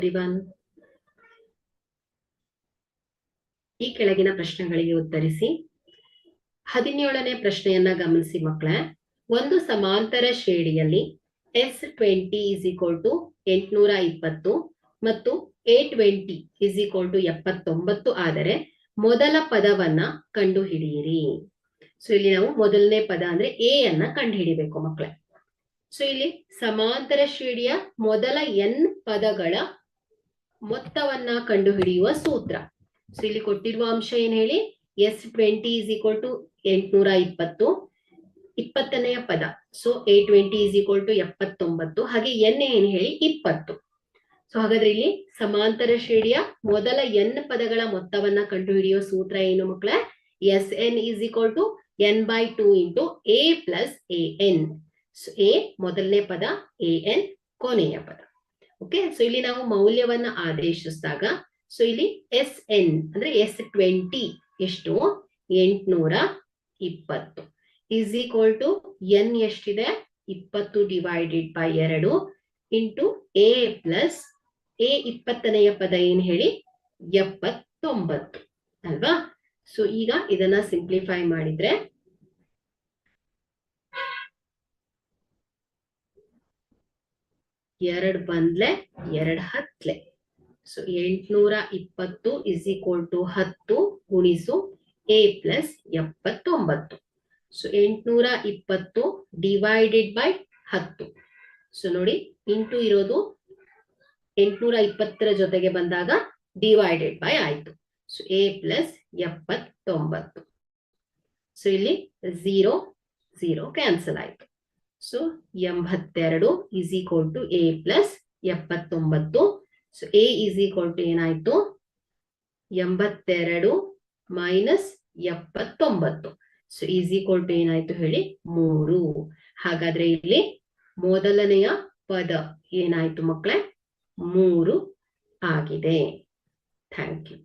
everyone. ಈ ಕೆಳಗಿನ ಪ್ರಶ್ನೆಗಳಿಗೆ ಉತ್ತರಿಸಿ. 17ನೇ ಪ್ರಶ್ನೆಯನ್ನ ಗಮನಿಸಿ ಮಕ್ಕಳೇ. ಒಂದು ಸಮಾಂತರ ಶ್ರೇಣಿಯಲ್ಲಿ S20 = 820 ಮತ್ತು A20 = 79 ಆದರೆ ಮೊದಲ ಪದವನ್ನ ಕಂಡುಹಿಡಿಯಿರಿ. ಸೊ ಇಲ್ಲಿ ನಾವು ಮೊದಲನೇ ಪದ ಅಂದ್ರೆ ಎ ಅನ್ನ ಕಂಡುಹಿಡಿಬೇಕು ಮಕ್ಕಳೇ. ಸೊ ಇಲ್ಲಿ ಸಮಾಂತರ ಶ್ರೇಣಿಯ ಮೊದಲ n ಪದಗಳ ಮೊತ್ತವನ್ನ ಕಂಡುಹಿಡಿಯುವ ಸೂತ್ರ. ಸೊ ಇಲ್ಲಿ ಕೊಟ್ಟಿರುವ ಅಂಶ ಏನ್ ಹೇಳಿ, S20 = 820, 20ನೆಯ ಪದ. ಸೊ A20 = 79, ಹಾಗೆ n ಏನ್ ಹೇಳಿ 20. ಸೊ ಹಾಗಾದ್ರೆ ಇಲ್ಲಿ ಸಮಾಂತರ ಶ್ರೇಣಿಯ ಮೊದಲ n ಪದಗಳ ಮೊತ್ತವನ್ನ ಕಂಡುಹಿಡಿಯುವ ಸೂತ್ರ ಏನು ಮಕ್ಕಳೇ? Sn = n/2 × a + an. So a ಮೊದಲನೇ ಪದ, an ಕೊನೆಯ ಪದ. ಓಕೆ, ಸೊ ಇಲ್ಲಿ ನಾವು ಮೌಲ್ಯವನ್ನ ಆದೇಶಿಸಿದಾಗ ಸೊ ಇಲ್ಲಿ Sn ಅಂದ್ರೆ S20 ಎಷ್ಟು? 820 = n ಎಷ್ಟಿದೆ? 20 / 2 ಇಂಟು a ಪ್ಲಸ್ a 20ನೆಯ ಪದ ಏನ್ ಹೇಳಿ 79 ಅಲ್ವಾ? ಸೊ ಈಗ ಇದನ್ನ ಸಿಂಪ್ಲಿಫೈ ಮಾಡಿದ್ರೆ 2 ಬಂದ್ಲೆ 2 ಹತ್ಲೆ. ಸೊ 820 = 10 ಗುಣಿಸು a ಪ್ಲಸ್ 79. ಸೊ 820 / 10. ಸೊ ನೋಡಿ ಇಂಟು ಇರೋದು 820ರ ಜೊತೆಗೆ ಬಂದಾಗ ಡಿವೈಡೆಡ್ ಬೈ ಆಯ್ತು. So a plus 79. ಸೊ ಇಲ್ಲಿ 0 0 ಕ್ಯಾನ್ಸಲ್ ಆಯ್ತು. So 82 = a plus 79. So a ಏನಾಯ್ತು? 82 ಮೈನಸ್ 79. ಸೊ ಏನಾಯ್ತು ಹೇಳಿ? 3. ಹಾಗಾದ್ರೆ ಇಲ್ಲಿ ಮೊದಲನೆಯ ಪದ ಏನಾಯ್ತು ಮಕ್ಕಳೇ? 3 ಆಗಿದೆ. Thank you.